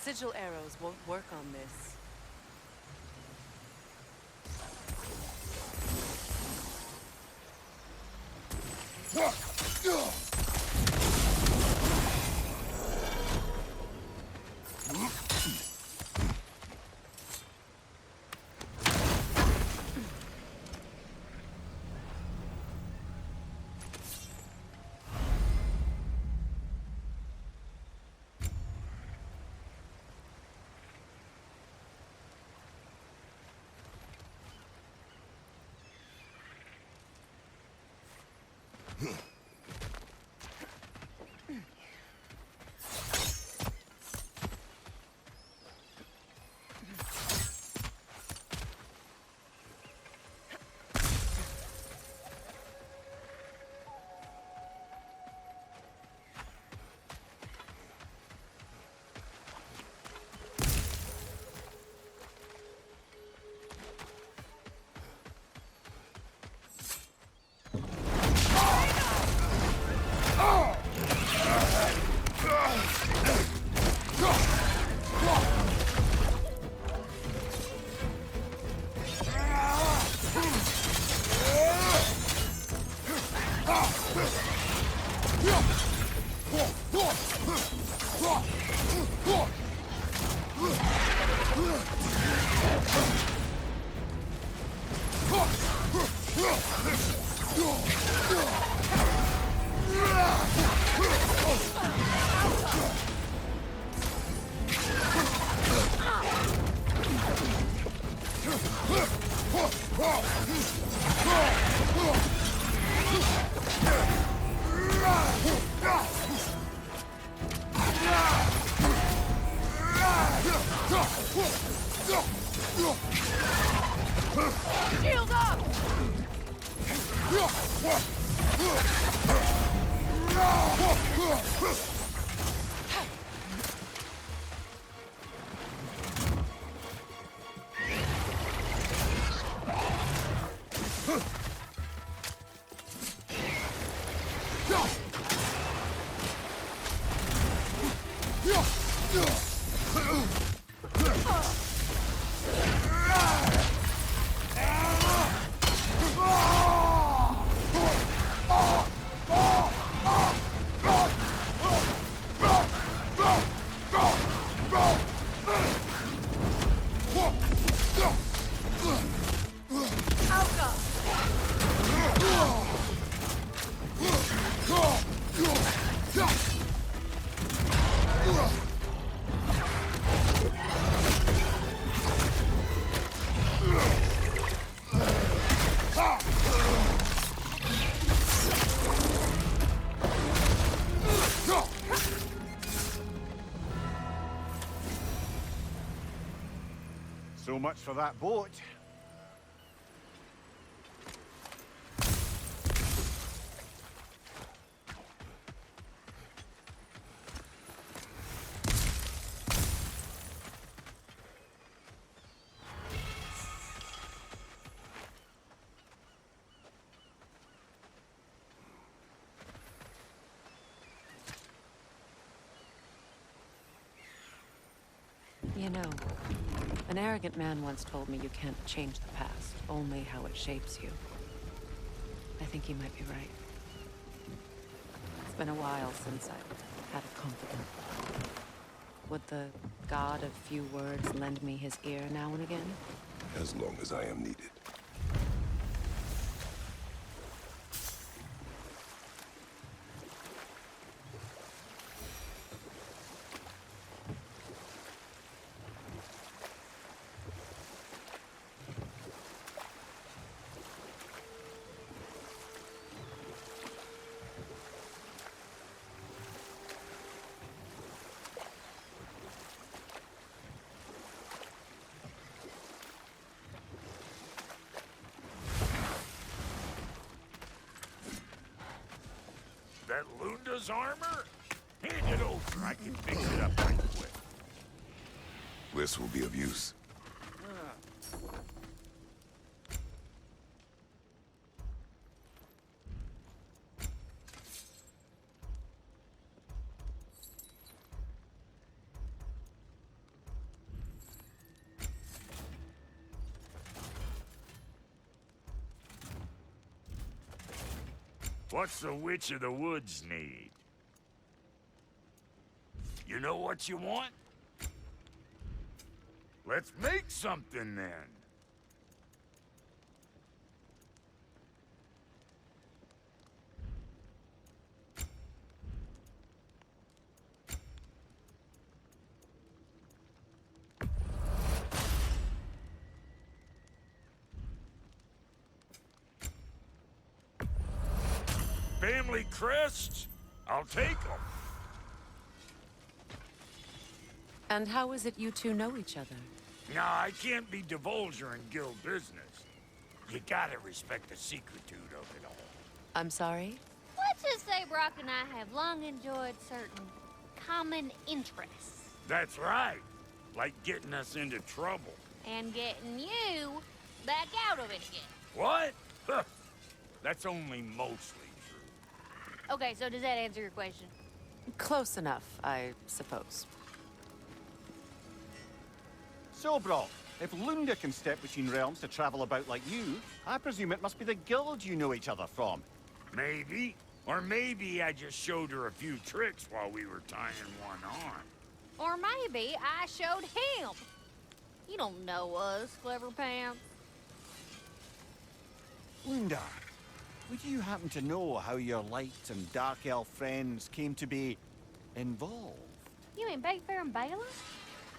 Sigil arrows won't work on this. Shield up! So much for that boat. You know, an arrogant man once told me you can't change the past, only how it shapes you. I think he might be right. It's been a while since I've had a confidant. Would the god of few words lend me his ear now and again? As long as I am needed. That Lunda's armor? Hand it over, I can fix it up right quick. This will be of use. What's the Witch of the Woods need? You know what you want? Let's make something then. Family crests? I'll take them. And how is it you two know each other? Nah, I can't be divulger in guild business. You gotta respect the secretude of it all. I'm sorry? Let's just say Brock and I have long enjoyed certain common interests. That's right. Like getting us into trouble. And getting you back out of it again. What? Huh. That's only mostly true. Okay, so does that answer your question? Close enough, I suppose. So, Brock, if Lunda can step between realms to travel about like you, I presume it must be the guild you know each other from. Maybe. Or maybe I just showed her a few tricks while we were tying one on. Or maybe I showed him. You don't know us, Clever Pants. Lunda, would you happen to know how your light and dark elf friends came to be involved? You mean Big Fair and Baylor?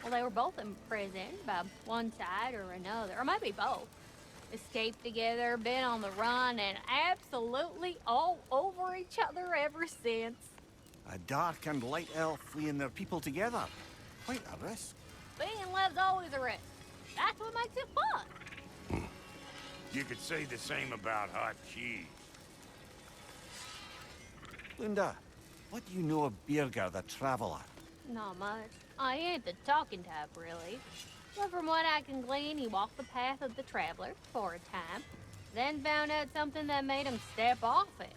Well, they were both imprisoned by one side or another, or maybe both. Escaped together, been on the run, and absolutely all over each other ever since. A dark and light elf fleeing their people together. Quite a risk. Being in love's always a risk. That's what makes it fun. You could say the same about hot cheese. Lunda, what do you know of Birger the Traveler? Not much. I ain't the talking type, really. But from what I can glean, he walked the path of the traveler for a time, then found out something that made him step off it.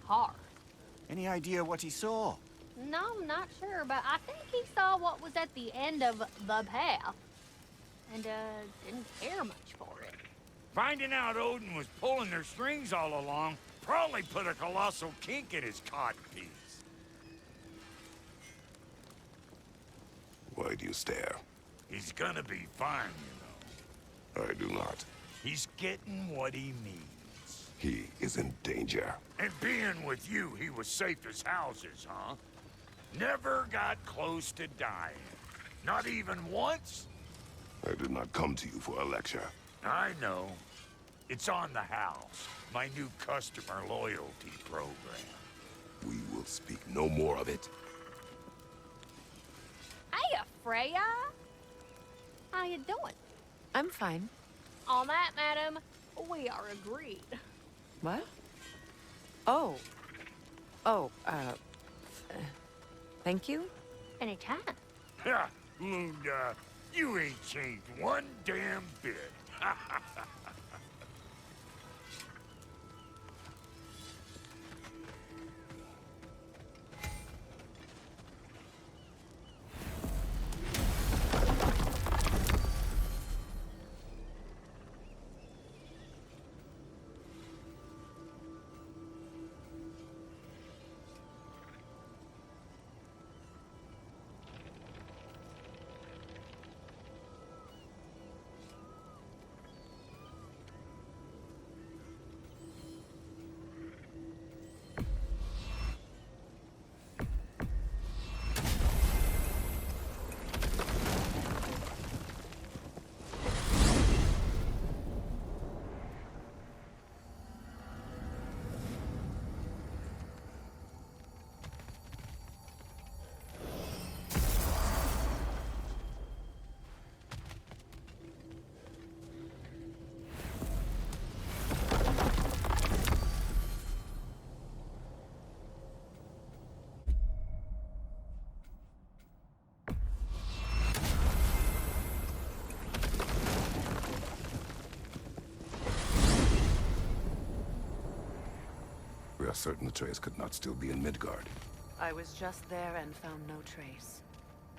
Hard. Any idea what he saw? No, I'm not sure, but I think he saw what was at the end of the path. And, didn't care much for it. Finding out Odin was pulling their strings all along probably put a colossal kink in his codpiece. Why do you stare? He's gonna be fine, you know. I do not. He's getting what he needs. He is in danger. And being with you, he was safe as houses, huh? Never got close to dying. Not even once? I did not come to you for a lecture. I know. It's on the house. My new customer loyalty program. We will speak no more of it. Hey, Freya! How you doing? I'm fine. On that, madam, we are agreed. What? Oh. Oh, thank you? Anytime. Ha! Lunda, you ain't changed one damn bit. We are certain Atreus could not still be in Midgard. I was just there and found no trace.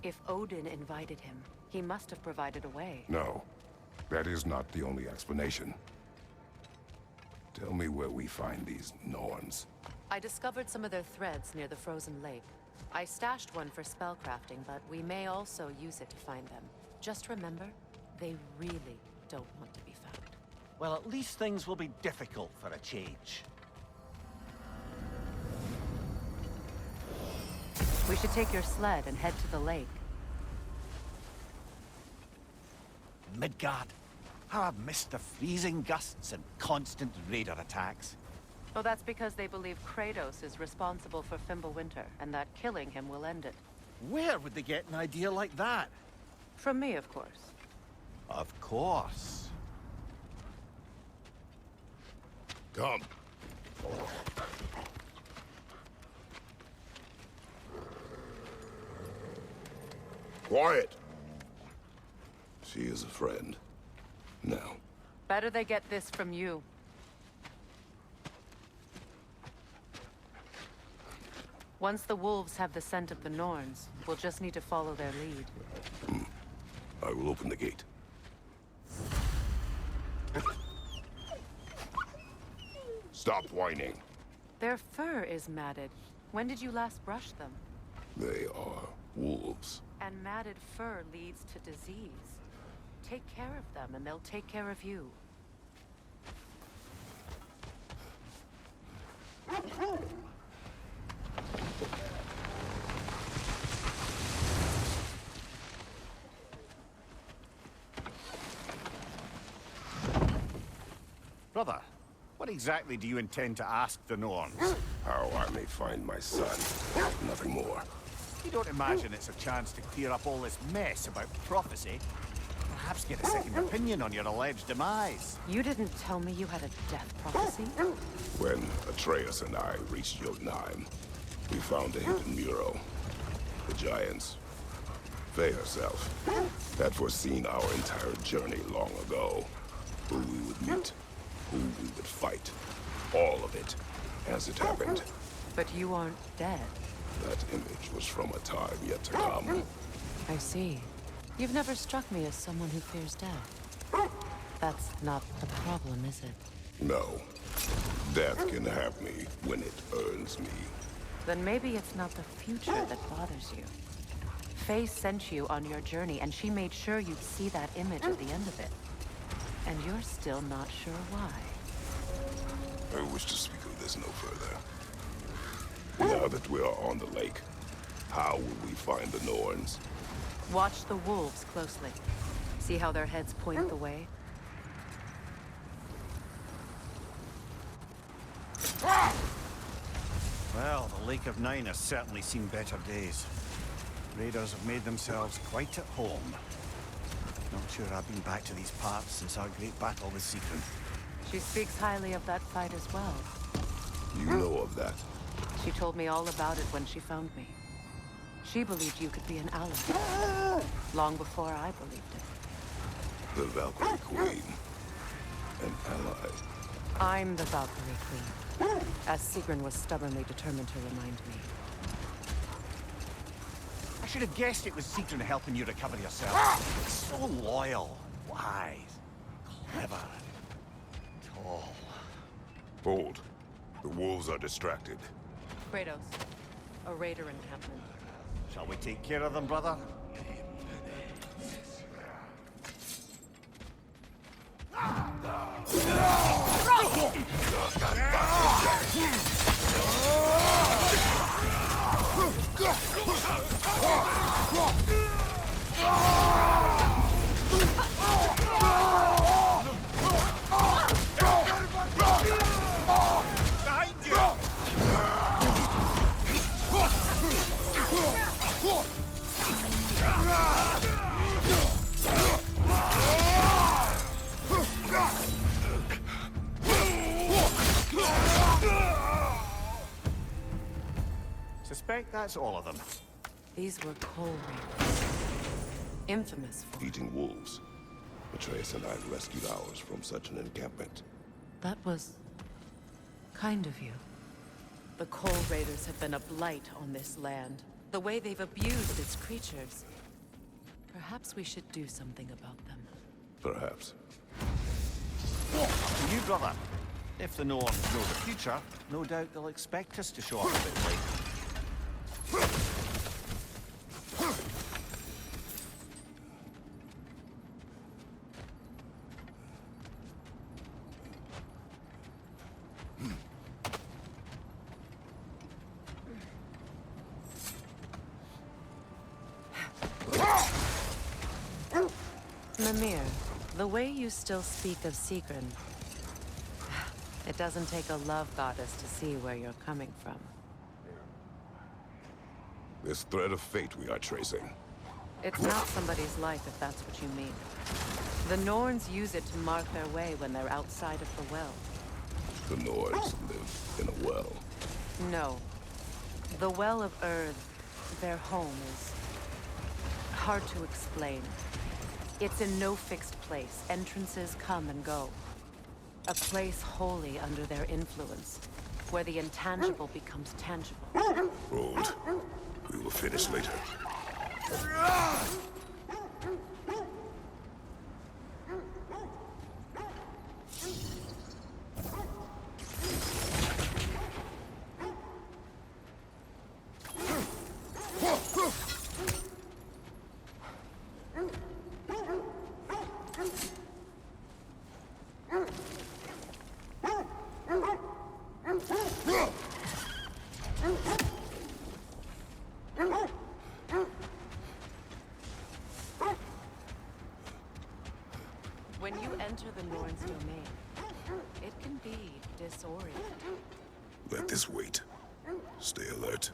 If Odin invited him, he must have provided a way. No, that is not the only explanation. Tell me where we find these Norns. I discovered some of their threads near the frozen lake. I stashed one for spellcrafting, but we may also use it to find them. Just remember, they really don't want to be found. Well, at least things will be difficult for a change. We should take your sled and head to the lake. Midgard. How I've missed the freezing gusts and constant raider attacks. Well, that's because they believe Kratos is responsible for Fimbulwinter, and that killing him will end it. Where would they get an idea like that? From me, of course. Of course. Come. Quiet! She is a friend. Now. Better they get this from you. Once the wolves have the scent of the Norns, we'll just need to follow their lead. I will open the gate. Stop whining. Their fur is matted. When did you last brush them? They are wolves. And matted fur leads to disease. Take care of them, and they'll take care of you. Brother, what exactly do you intend to ask the Norns? How I may find my son. Nothing more. You don't imagine it's a chance to clear up all this mess about prophecy? Perhaps get a second opinion on your alleged demise. You didn't tell me you had a death prophecy? When Atreus and I reached Jotunheim, we found a hidden mural. The giants, they herself, had foreseen our entire journey long ago. Who we would meet, who we would fight. All of it, as it happened. But you aren't dead. That image was from a time yet to come. I see. You've never struck me as someone who fears death. That's not the problem, is it? No. Death can have me when it earns me. Then maybe it's not the future that bothers you. Faye sent you on your journey, and she made sure you'd see that image at the end of it. And you're still not sure why. I wish to speak of this no further. Now that we are on the lake, how will we find the Norns? Watch the wolves closely. See how their heads point the way? Well, the Lake of Nine has certainly seen better days. Raiders have made themselves quite at home. Not sure I've been back to these parts since our great battle with Sigrun. She speaks highly of that fight as well. You know of that? She told me all about it when she found me. She believed you could be an ally. Long before I believed it. The Valkyrie Queen. An ally. I'm the Valkyrie Queen, as Sigrun was stubbornly determined to remind me. I should have guessed it was Sigrun helping you recover yourself. So loyal, wise, clever, tall. Hold. The wolves are distracted. Kratos, a raider encampment. Shall we take care of them, brother? Suspect that's all of them. These were coal raiders. Infamous for... Eating wolves. Atreus and I rescued ours from such an encampment. That was... kind of you. The Coal Raiders have been a blight on this land. The way they've abused its creatures. Perhaps we should do something about them. Perhaps. To you, brother. If the Norns know the future, no doubt they'll expect us to show up a bit late. Mimir, the way you still speak of Sigrun, it doesn't take a love goddess to see where you're coming from. This thread of fate we are tracing. It's not somebody's life, if that's what you mean. The Norns use it to mark their way when they're outside of the well. The Nords live in a well. No. The Well of Earth, their home, is hard to explain. It's in no fixed place. Entrances come and go. A place wholly under their influence, where the intangible becomes tangible. Hold. We will finish later. When you enter the Norn's domain, it can be disorienting. Let this wait. Stay alert.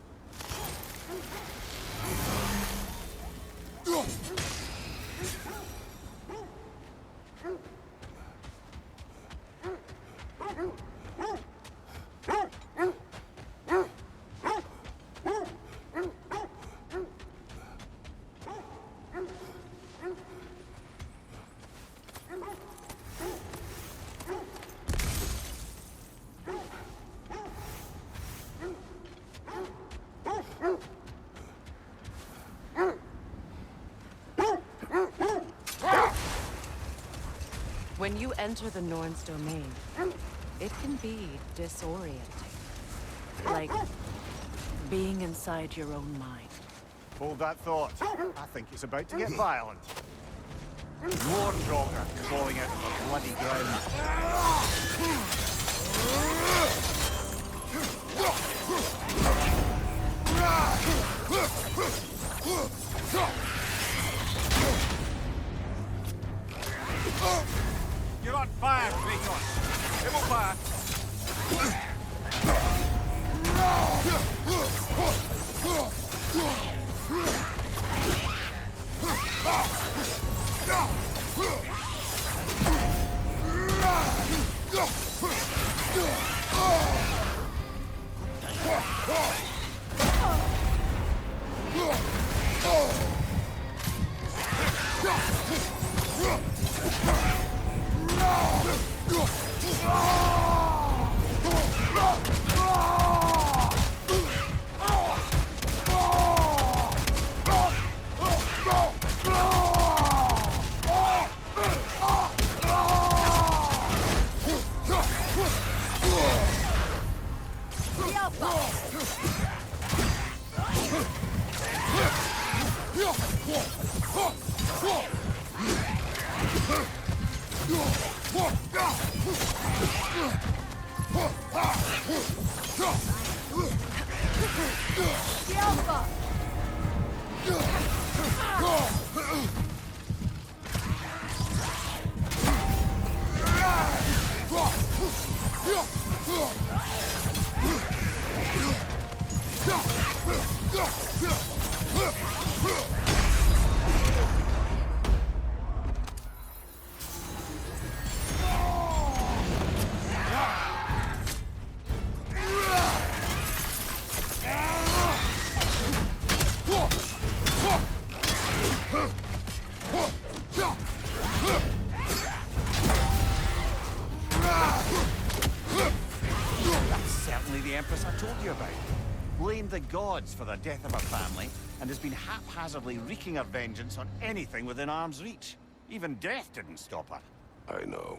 When you enter the Norn's domain, it can be disorienting. Like being inside your own mind. Hold that thought. I think it's about to get violent. More Draugr falling out of the bloody ground. You're on fire, Kratos! It will fire! the Empress I told you about. Blamed the gods for the death of her family, and has been haphazardly wreaking her vengeance on anything within arm's reach. Even death didn't stop her. I know.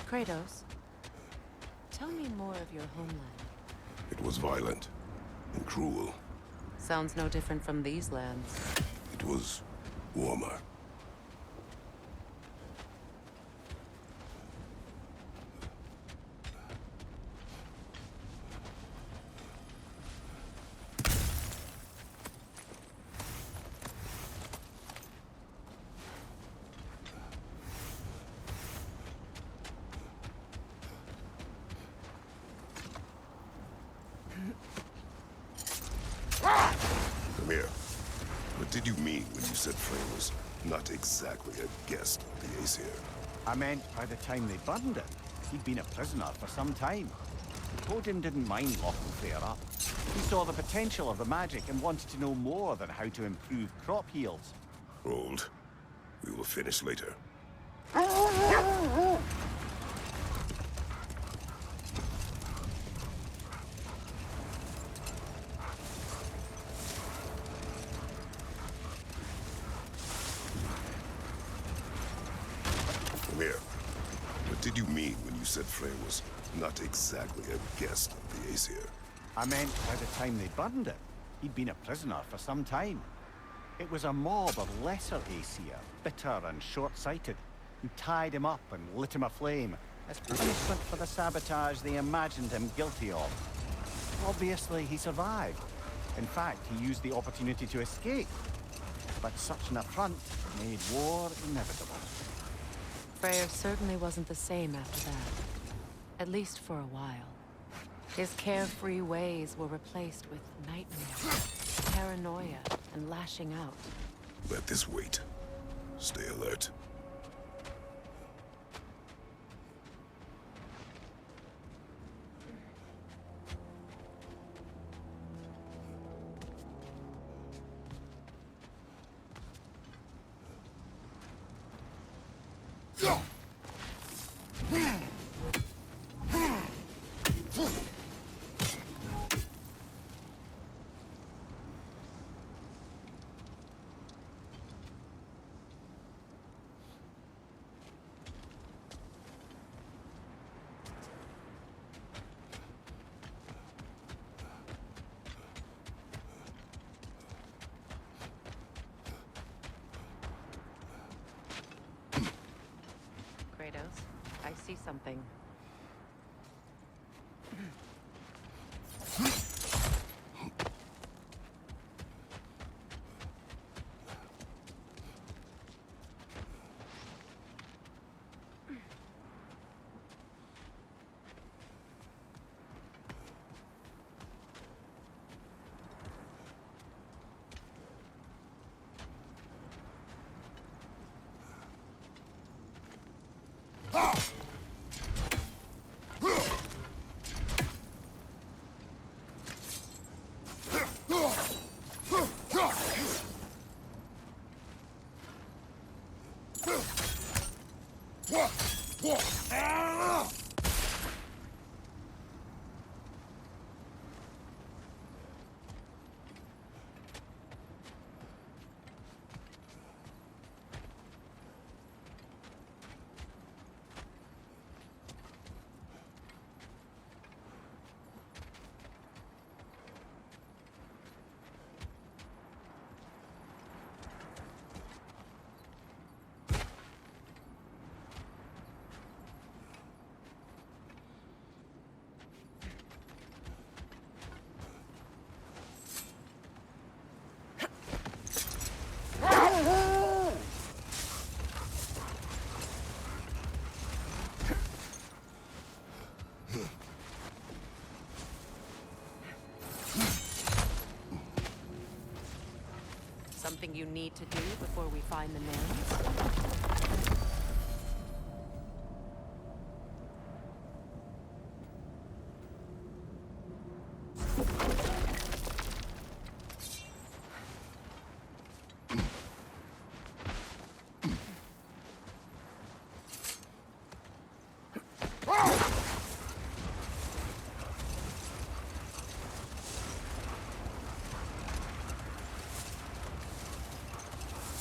Kratos, tell me more of your homeland. It was violent and cruel. Sounds no different from these lands. It was warmer. Come here. What did you mean when you said Frey was not exactly a guest of the Aesir? I meant by the time they burned it, he'd been a prisoner for some time. Odin didn't mind locking Freyr up. He saw the potential of the magic and wanted to know more than how to improve crop yields. Hold. We will finish later. Come here. What did you mean when you said Frey was not exactly a guest of the Aesir? I meant by the time they burned it, he'd been a prisoner for some time. It was a mob of lesser Aesir, bitter and short-sighted, who tied him up and lit him aflame as punishment for the sabotage they imagined him guilty of. Obviously, he survived. In fact, he used the opportunity to escape. But such an affront made war inevitable. Freyr certainly wasn't the same after that. At least for a while. His carefree ways were replaced with nightmares, paranoia, and lashing out. Let this wait. Stay alert. Kratos, I see something. Something you need to do before we find the nails?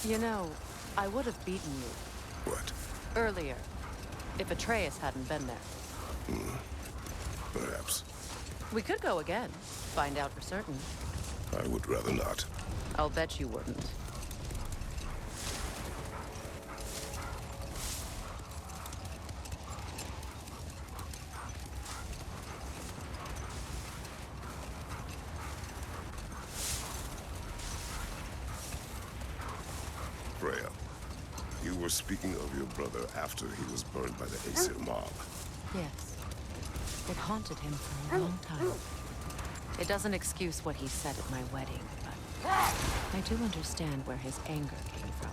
You know, I would have beaten you. What? Earlier, if Atreus hadn't been there. Perhaps. We could go again, find out for certain. I would rather not. I'll bet you wouldn't. Freya, you were speaking of your brother after he was burned by the Aesir mob. Yes. It haunted him for a long time. It doesn't excuse what he said at my wedding, but I do understand where his anger came from.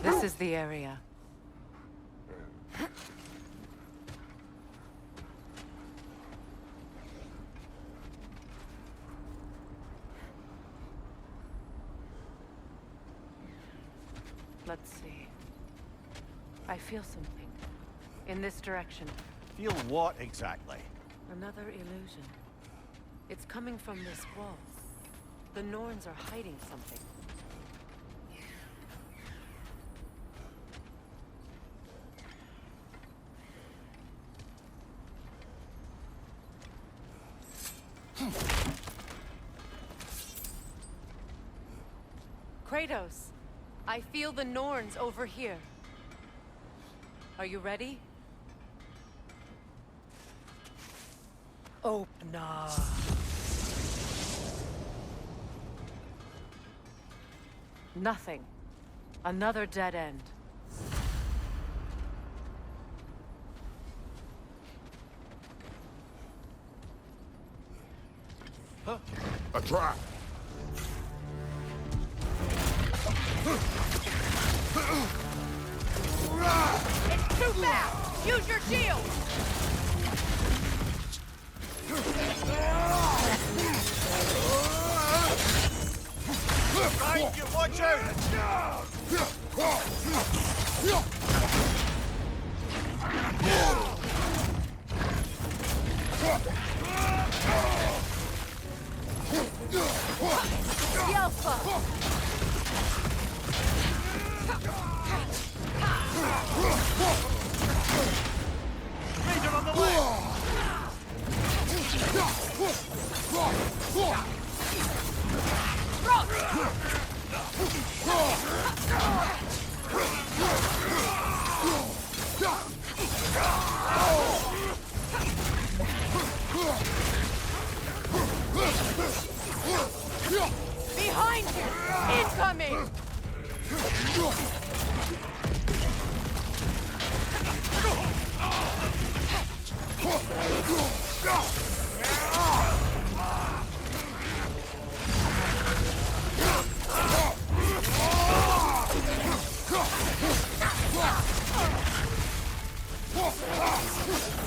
This is the area. Let's see. I feel something. In this direction. Feel what exactly? Another illusion. It's coming from this wall. The Norns are hiding something. Kratos, I feel the Norns over here. Are you ready? Open up. Nothing. Another dead end. A trap! It's too fast! Use your shield! Right, you watch out! Leader on the left! Behind you! Incoming!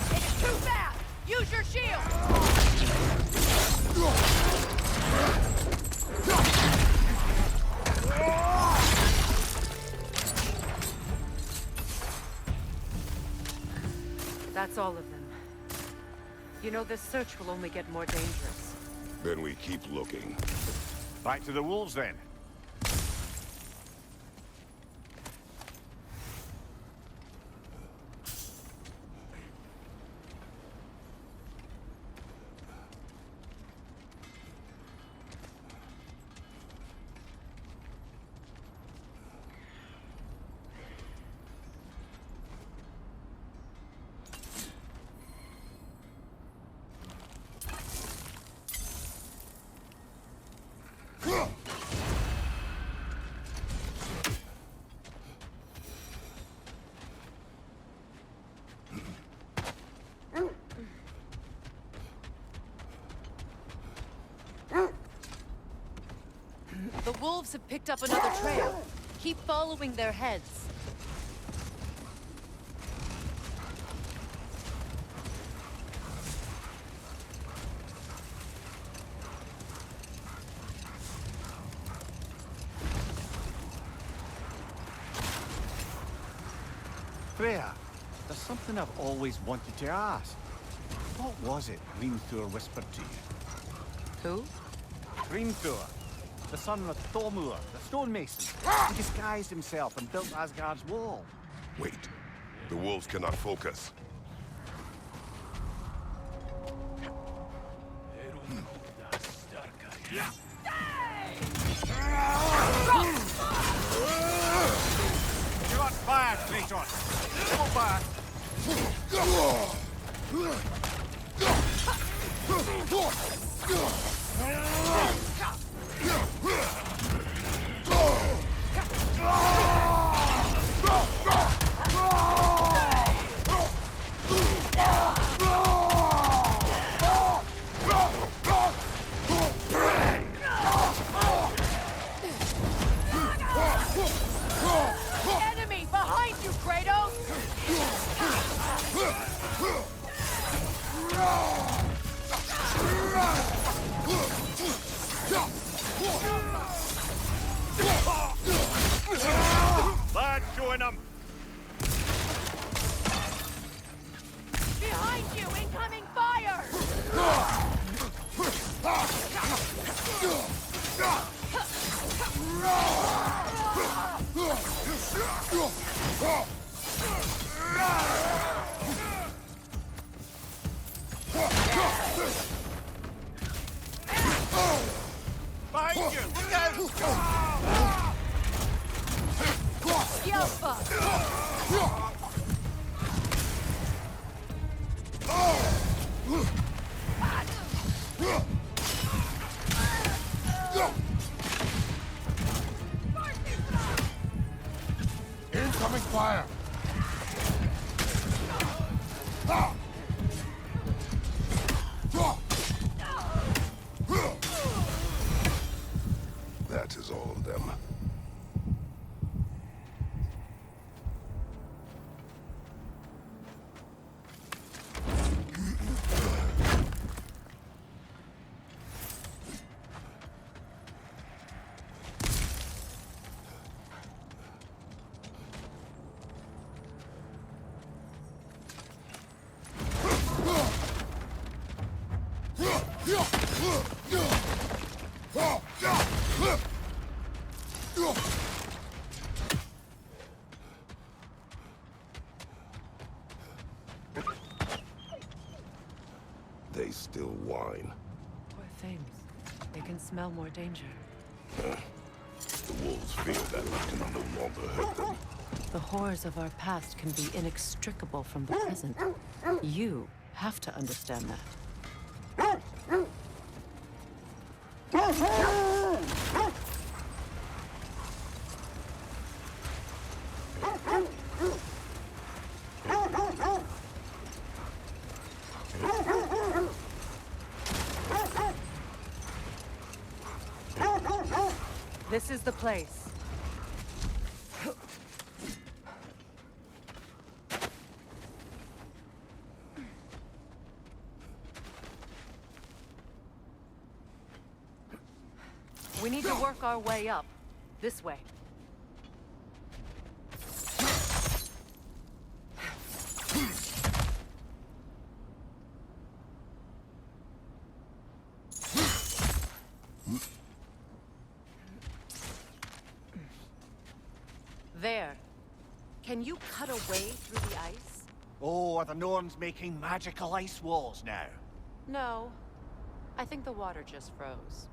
It's too fast! Use your shield! That's all of them. You know, this search will only get more dangerous. Then we keep looking. Back to the wolves, then. The wolves have picked up another trail. Keep following their heads. Freya, there's something I've always wanted to ask. What was it Hrimthur whispered to you? Who? Hrimthur, the son of Thormur, the stonemason. He disguised himself and built Asgard's wall. Wait. The wolves cannot focus. You got fire, Kratos! Go back! Enemy behind you, Kratos! Lad, join them! Behind you, incoming fire! Behind you! Look out! Yelpa! Incoming fire! That is all of them. They still whine. Poor things. They can smell more danger. The wolves fear that which can no longer hurt them. The horrors of our past can be inextricable from the present. You have to understand that. This is the place. We need to work our way up. This way. There. Can you cut a way through the ice? Oh, are the Norns making magical ice walls now? No. I think the water just froze.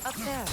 Up there.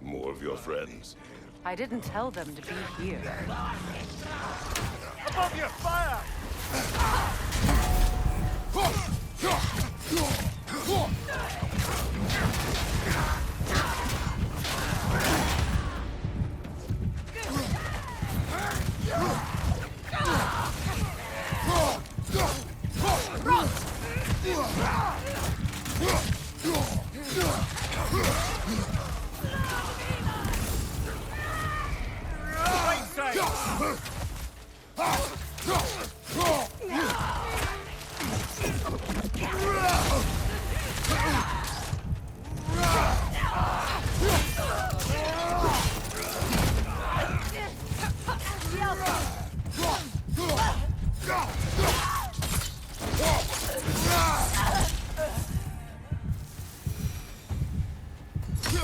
More of your friends. I didn't tell them to be here. Above you, fire! Right side!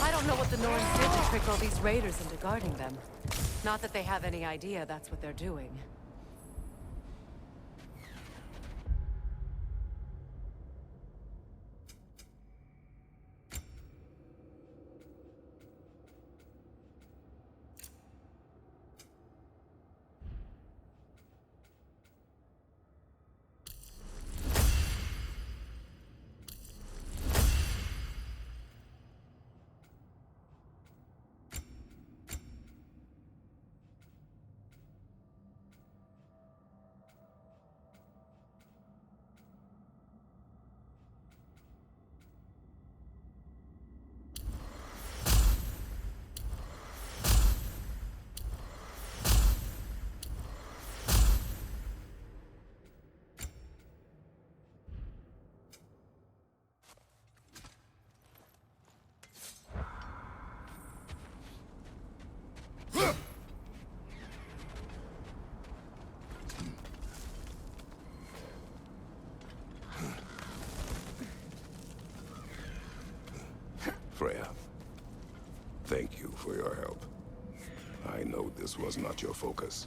I don't know what the Norns did to trick all these raiders into guarding them. Not that they have any idea that's what they're doing. Freya, thank you for your help. I know this was not your focus.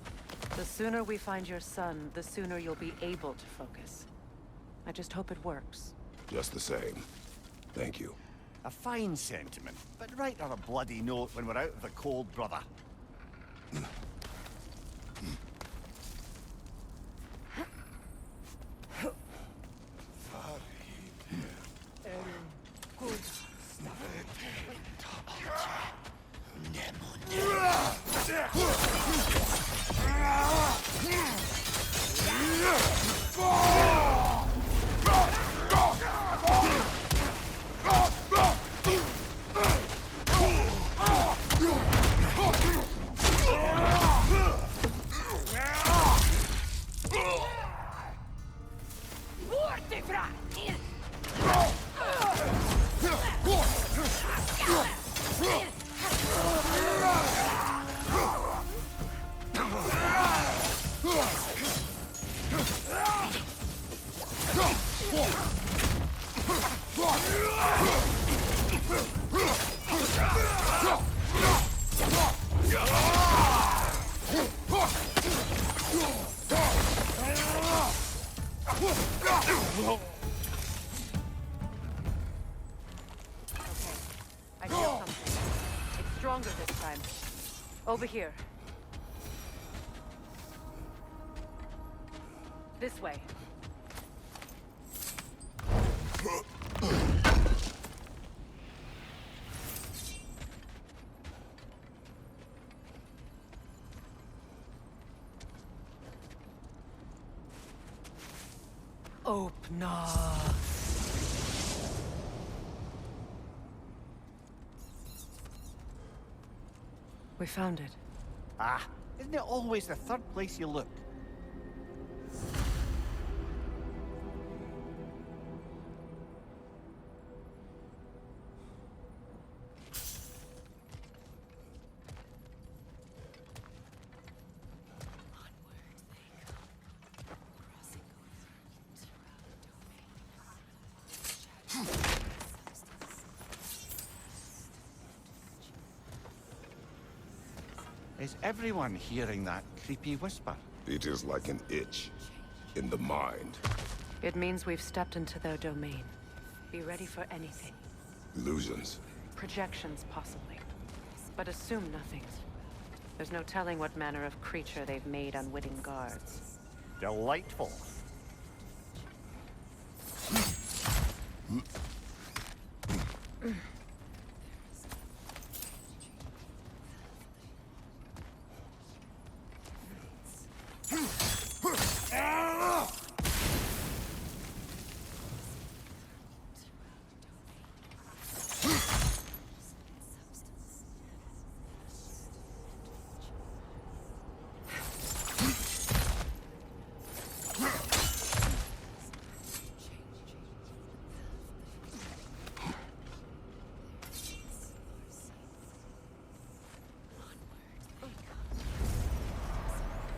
The sooner we find your son, the sooner you'll be able to focus. I just hope it works. Just the same. Thank you. A fine sentiment, but write her a bloody note when we're out of the cold, brother. I feel something. It's stronger this time. Over here. This way. Open up. We found it. Ah, isn't it always the third place you look? Is everyone hearing that creepy whisper? It is like an itch in the mind. It means we've stepped into their domain. Be ready for anything. Illusions. Projections, possibly. But assume nothing. There's no telling what manner of creature they've made unwitting guards. Delightful.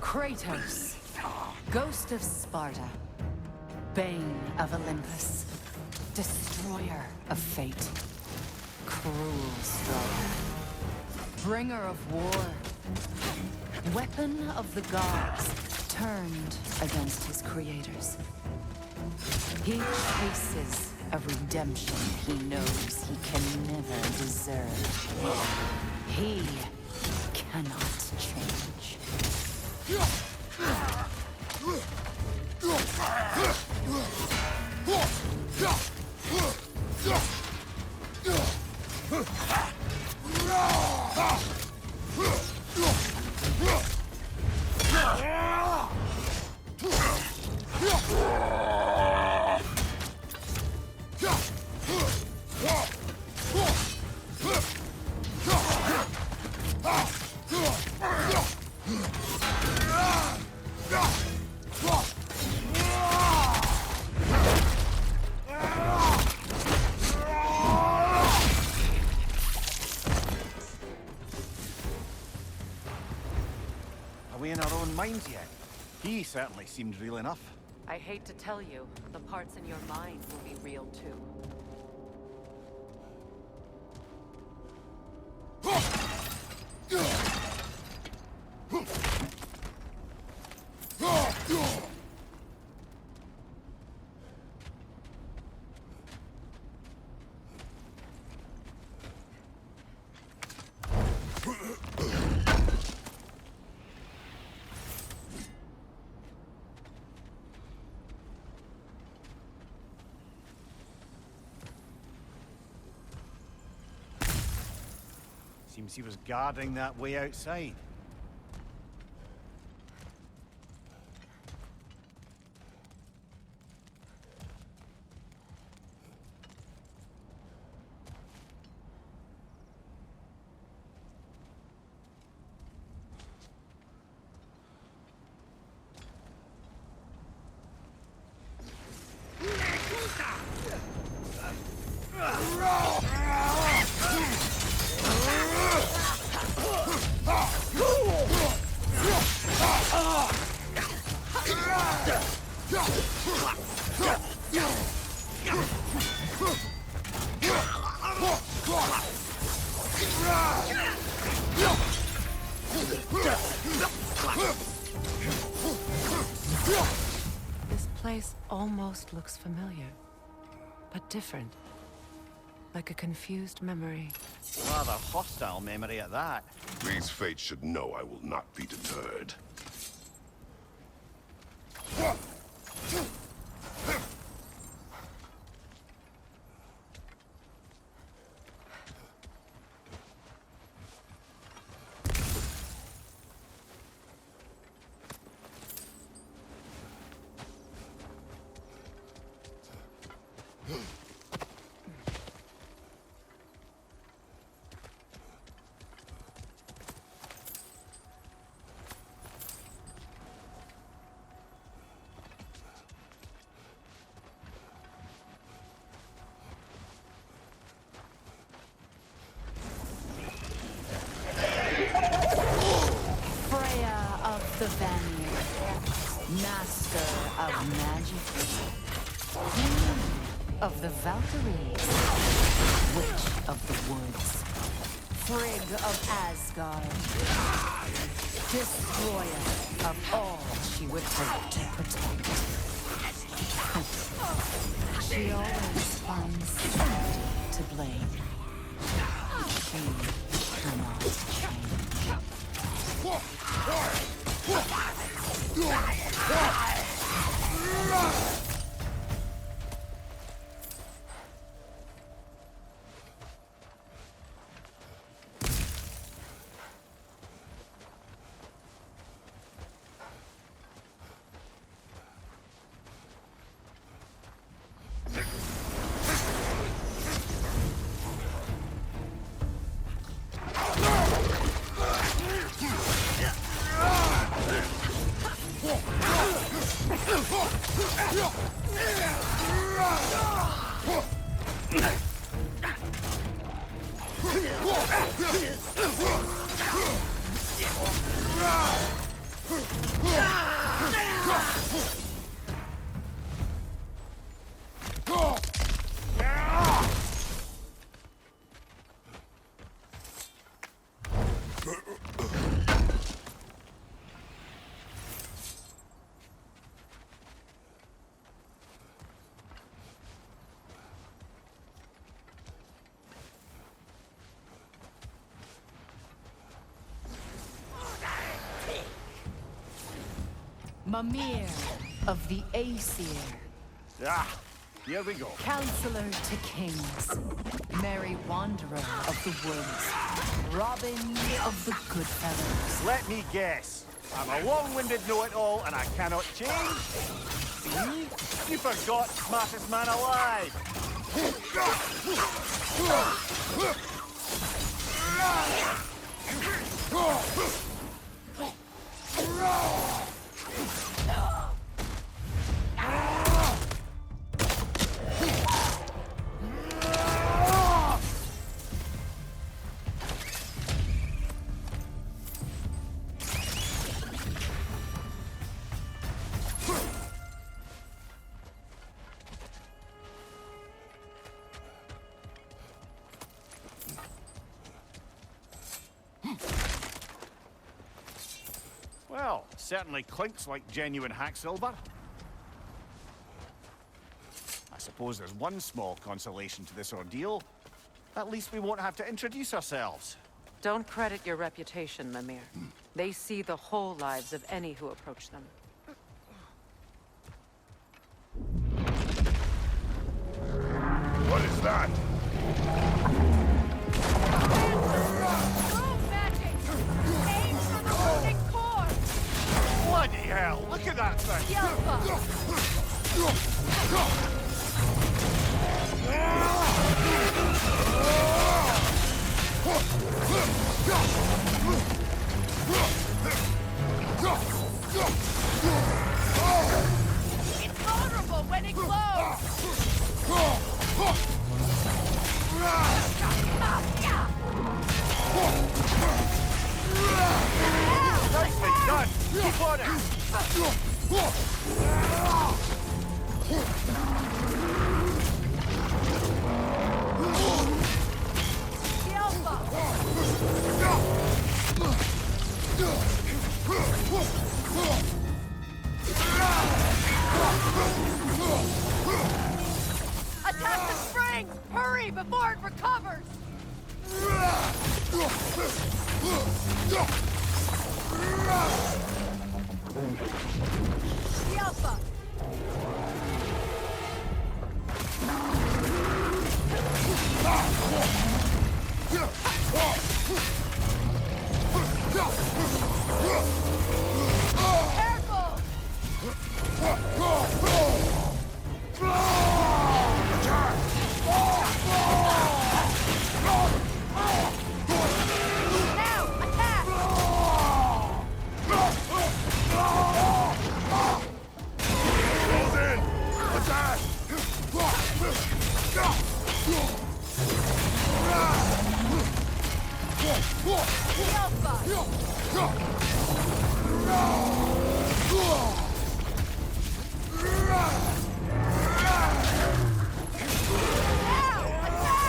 Kratos, Ghost of Sparta, Bane of Olympus, Destroyer of Fate, Cruel Strike, Bringer of War, Weapon of the Gods, turned against his creators. He chases a redemption he knows he can never deserve. He cannot change. Are we in our own minds yet? He certainly seemed real enough. I hate to tell you, the parts in your mind will be real too. Seems he was guarding that way outside. This place almost looks familiar, but different. Like a confused memory. Rather hostile memory at that. These fates should know I will not be deterred. The Vanir, master of magic, queen of the Valkyries, witch of the woods, Frigg of Asgard, destroyer of all she would take to protect. She always finds somebody to blame. She cannot change. Mimir of the Aesir, Ah, here we go. counselor to kings, merry wanderer of the woods, Robin of the Goodfellows. Let me guess. I'm a long-winded know-it-all and I cannot change. See? You forgot smartest man alive. Well, certainly clinks like genuine hack silver. I suppose there's one small consolation to this ordeal. At least we won't have to introduce ourselves. Don't credit your reputation, Mimir. They see the whole lives of any who approach them. What is that? It's vulnerable when it glows! Nicely done! Keep on it! The Alpha! Attack the springs! Hurry before it recovers! The Alpha! Careful! Now, attack! Close in! Attack! The Alpha!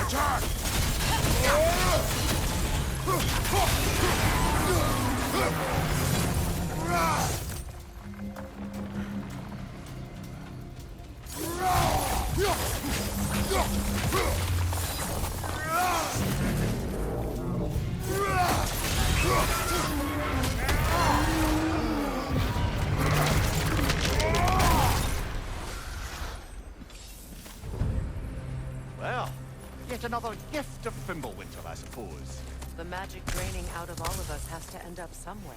Attack! Well, yet another gift of Fimbulwinter, I suppose. The magic draining out of all of us has to end up somewhere.